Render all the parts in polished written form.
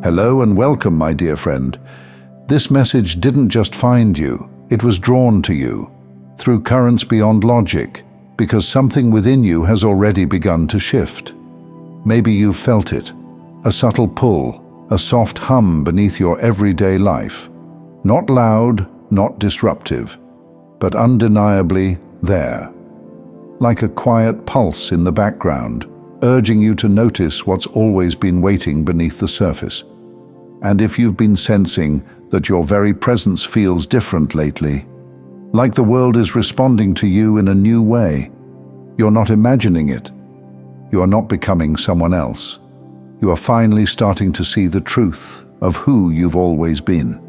Hello and welcome, my dear friend. This message didn't just find you, it was drawn to you, through currents beyond logic, because something within you has already begun to shift. Maybe you've felt it, a subtle pull, a soft hum beneath your everyday life. Not loud, not disruptive, but undeniably there. Like a quiet pulse in the background, urging you to notice what's always been waiting beneath the surface. And if you've been sensing that your very presence feels different lately, like the world is responding to you in a new way, you're not imagining it. You are not becoming someone else. You are finally starting to see the truth of who you've always been.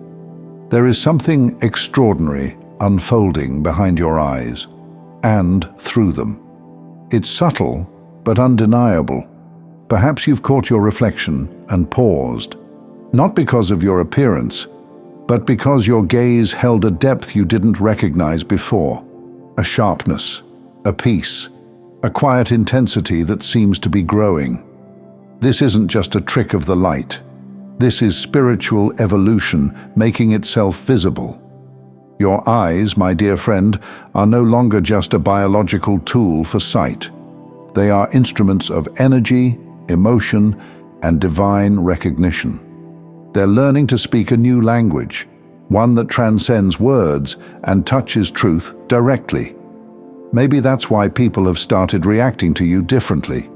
There is something extraordinary unfolding behind your eyes and through them. It's subtle, but undeniable. Perhaps you've caught your reflection and paused, not because of your appearance, but because your gaze held a depth you didn't recognize before, a sharpness, a peace, a quiet intensity that seems to be growing. This isn't just a trick of the light. This is spiritual evolution making itself visible. Your eyes, my dear friend, are no longer just a biological tool for sight. They are instruments of energy, emotion, and divine recognition. They're learning to speak a new language, one that transcends words and touches truth directly. Maybe that's why people have started reacting to you differently.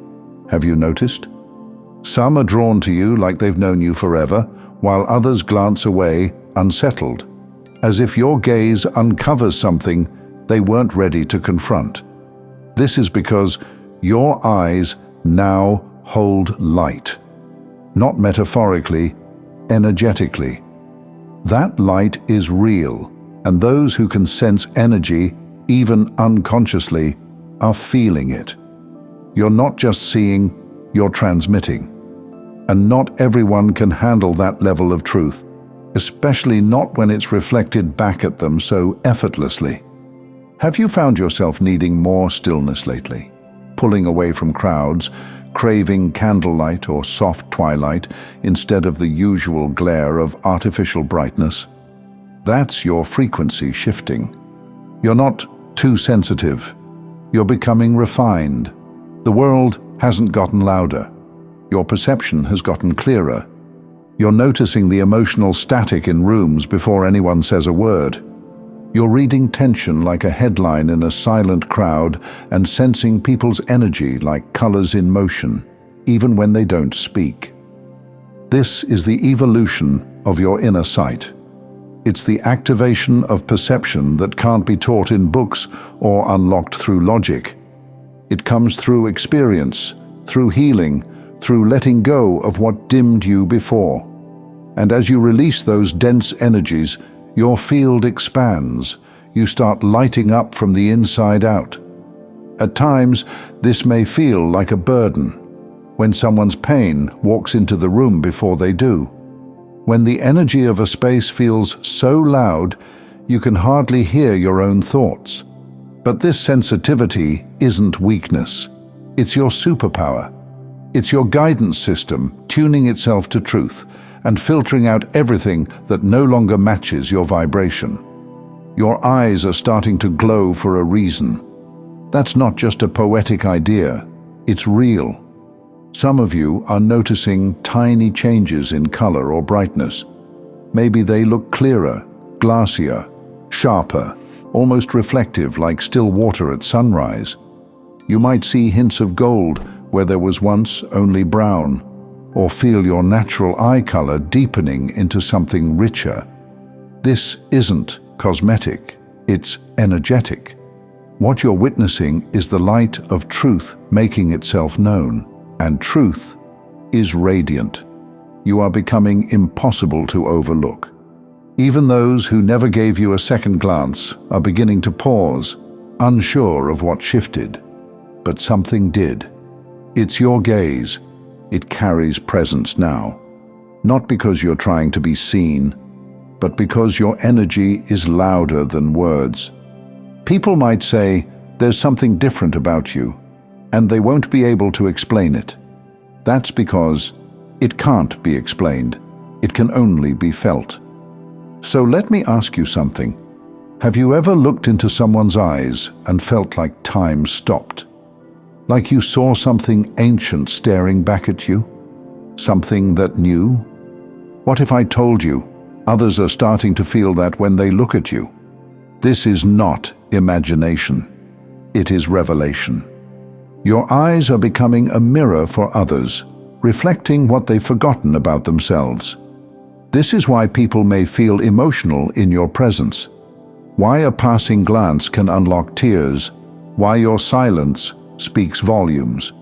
Have you noticed? Some are drawn to you like they've known you forever, while others glance away, unsettled, as if your gaze uncovers something they weren't ready to confront. This is because your eyes now hold light, not metaphorically, energetically. That light is real, and those who can sense energy, even unconsciously, are feeling it. You're not just seeing, you're transmitting. And not everyone can handle that level of truth, especially not when it's reflected back at them so effortlessly. Have you found yourself needing more stillness lately? Pulling away from crowds, craving candlelight or soft twilight instead of the usual glare of artificial brightness? That's your frequency shifting. You're not too sensitive. You're becoming refined. The world hasn't gotten louder. Your perception has gotten clearer. You're noticing the emotional static in rooms before anyone says a word. You're reading tension like a headline in a silent crowd and sensing people's energy like colors in motion, even when they don't speak. This is the evolution of your inner sight. It's the activation of perception that can't be taught in books or unlocked through logic. It comes through experience, through healing, through letting go of what dimmed you before. And as you release those dense energies, your field expands. You start lighting up from the inside out. At times, this may feel like a burden, when someone's pain walks into the room before they do. When the energy of a space feels so loud, you can hardly hear your own thoughts. But this sensitivity isn't weakness. It's your superpower. It's your guidance system tuning itself to truth and filtering out everything that no longer matches your vibration. Your eyes are starting to glow for a reason. That's not just a poetic idea, it's real. Some of you are noticing tiny changes in color or brightness. Maybe they look clearer, glassier, sharper, almost reflective like still water at sunrise. You might see hints of gold where there was once only brown, or feel your natural eye color deepening into something richer. This isn't cosmetic, it's energetic. What you're witnessing is the light of truth making itself known, and truth is radiant. You are becoming impossible to overlook. Even those who never gave you a second glance are beginning to pause, unsure of what shifted. But something did. It's your gaze. It carries presence now. Not because you're trying to be seen, but because your energy is louder than words. People might say, there's something different about you, and they won't be able to explain it. That's because it can't be explained. It can only be felt. So let me ask you something. Have you ever looked into someone's eyes and felt like time stopped? Like you saw something ancient staring back at you? Something that knew? What if I told you others are starting to feel that when they look at you? This is not imagination. It is revelation. Your eyes are becoming a mirror for others, reflecting what they've forgotten about themselves. This is why people may feel emotional in your presence. Why a passing glance can unlock tears. Why your silence speaks volumes.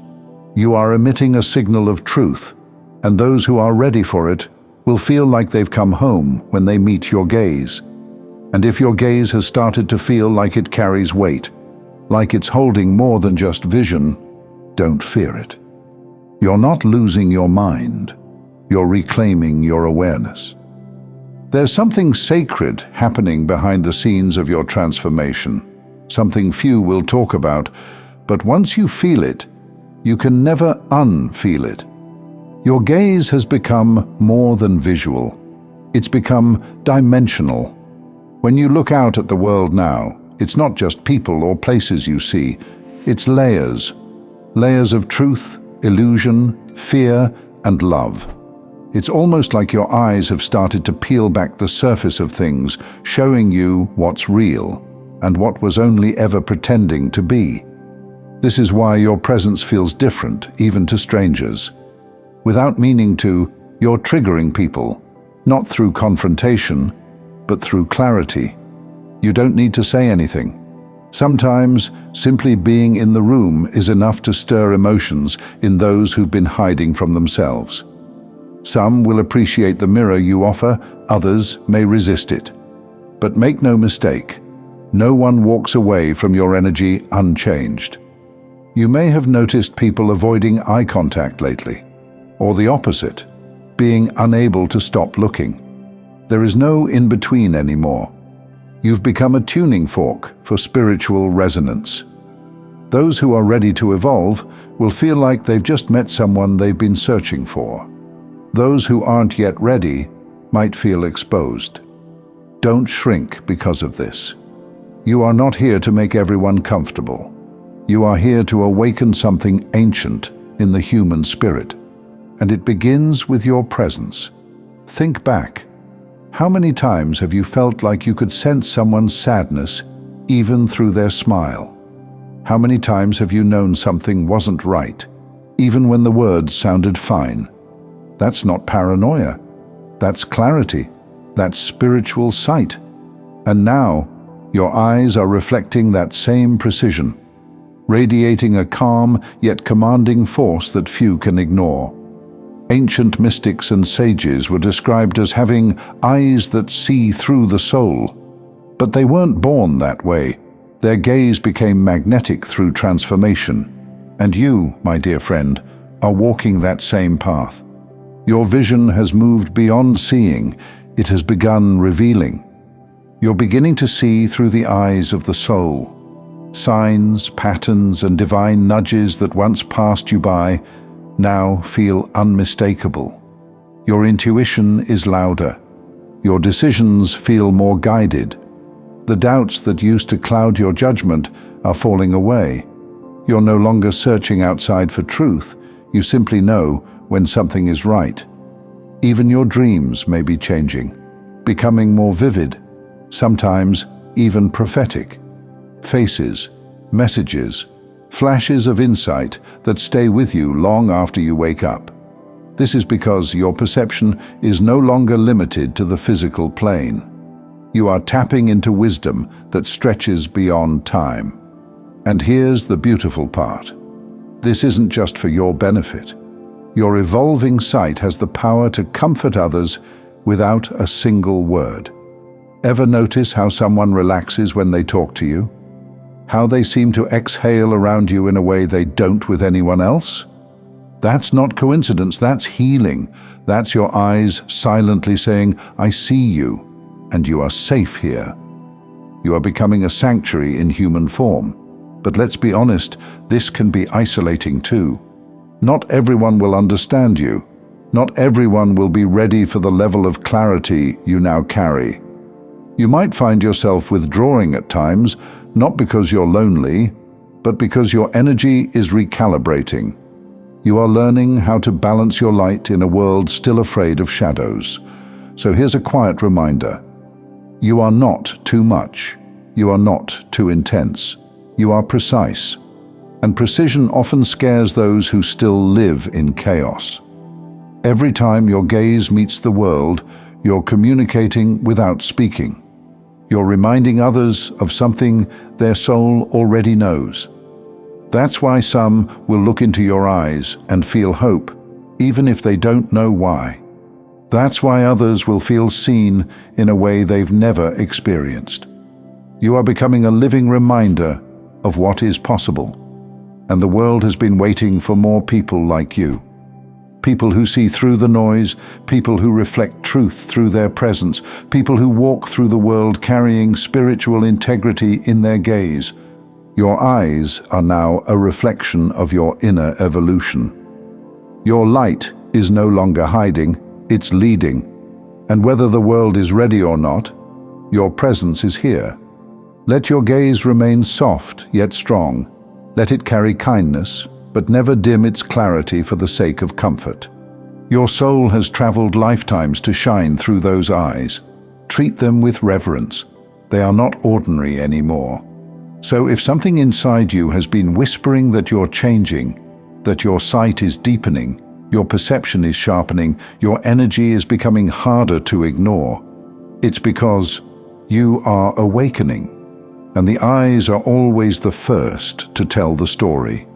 You are emitting a signal of truth, and those who are ready for it will feel like they've come home when they meet your gaze. And if your gaze has started to feel like it carries weight, like it's holding more than just vision, don't fear it. You're not losing your mind. You're reclaiming your awareness. There's something sacred happening behind the scenes of your transformation, something few will talk about, but once you feel it, you can never unfeel it. Your gaze has become more than visual. It's become dimensional. When you look out at the world now, it's not just people or places you see, it's layers. Layers of truth, illusion, fear, and love. It's almost like your eyes have started to peel back the surface of things, showing you what's real and what was only ever pretending to be. This is why your presence feels different, even to strangers. Without meaning to, you're triggering people, not through confrontation, but through clarity. You don't need to say anything. Sometimes, simply being in the room is enough to stir emotions in those who've been hiding from themselves. Some will appreciate the mirror you offer, others may resist it. But make no mistake, no one walks away from your energy unchanged. You may have noticed people avoiding eye contact lately, or the opposite, being unable to stop looking. There is no in-between anymore. You've become a tuning fork for spiritual resonance. Those who are ready to evolve will feel like they've just met someone they've been searching for. Those who aren't yet ready might feel exposed. Don't shrink because of this. You are not here to make everyone comfortable. You are here to awaken something ancient in the human spirit. And it begins with your presence. Think back. How many times have you felt like you could sense someone's sadness even through their smile? How many times have you known something wasn't right, even when the words sounded fine? That's not paranoia. That's clarity. That's spiritual sight. And now, your eyes are reflecting that same precision, radiating a calm yet commanding force that few can ignore. Ancient mystics and sages were described as having eyes that see through the soul. But they weren't born that way. Their gaze became magnetic through transformation. And you, my dear friend, are walking that same path. Your vision has moved beyond seeing. It has begun revealing. You're beginning to see through the eyes of the soul. Signs, patterns, and divine nudges that once passed you by now feel unmistakable. Your intuition is louder. Your decisions feel more guided. The doubts that used to cloud your judgment are falling away. You're no longer searching outside for truth. You simply know when something is right. Even your dreams may be changing, becoming more vivid, sometimes even prophetic. Faces, messages, flashes of insight that stay with you long after you wake up. This is because your perception is no longer limited to the physical plane. You are tapping into wisdom that stretches beyond time. And here's the beautiful part. This isn't just for your benefit. Your evolving sight has the power to comfort others without a single word. Ever notice how someone relaxes when they talk to you? How they seem to exhale around you in a way they don't with anyone else? That's not coincidence, that's healing. That's your eyes silently saying, "I see you, and you are safe here." You are becoming a sanctuary in human form. But let's be honest, this can be isolating too. Not everyone will understand you. Not everyone will be ready for the level of clarity you now carry. You might find yourself withdrawing at times, not because you're lonely, but because your energy is recalibrating. You are learning how to balance your light in a world still afraid of shadows. So here's a quiet reminder. You are not too much. You are not too intense. You are precise. And precision often scares those who still live in chaos. Every time your gaze meets the world, you're communicating without speaking. You're reminding others of something their soul already knows. That's why some will look into your eyes and feel hope, even if they don't know why. That's why others will feel seen in a way they've never experienced. You are becoming a living reminder of what is possible, and the world has been waiting for more people like you. People who see through the noise, people who reflect truth through their presence, people who walk through the world carrying spiritual integrity in their gaze. Your eyes are now a reflection of your inner evolution. Your light is no longer hiding, it's leading. And whether the world is ready or not, your presence is here. Let your gaze remain soft yet strong. Let it carry kindness, but never dim its clarity for the sake of comfort. Your soul has traveled lifetimes to shine through those eyes. Treat them with reverence. They are not ordinary anymore. So if something inside you has been whispering that you're changing, that your sight is deepening, your perception is sharpening, your energy is becoming harder to ignore, it's because you are awakening, and the eyes are always the first to tell the story.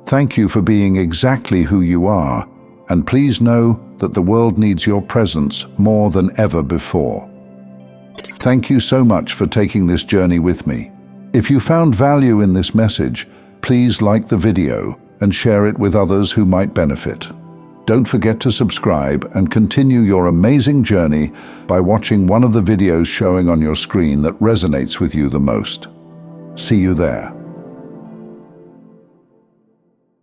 Thank you for being exactly who you are, and please know that the world needs your presence more than ever before. Thank you so much for taking this journey with me. If you found value in this message, please like the video and share it with others who might benefit. Don't forget to subscribe and continue your amazing journey by watching one of the videos showing on your screen that resonates with you the most. See you there.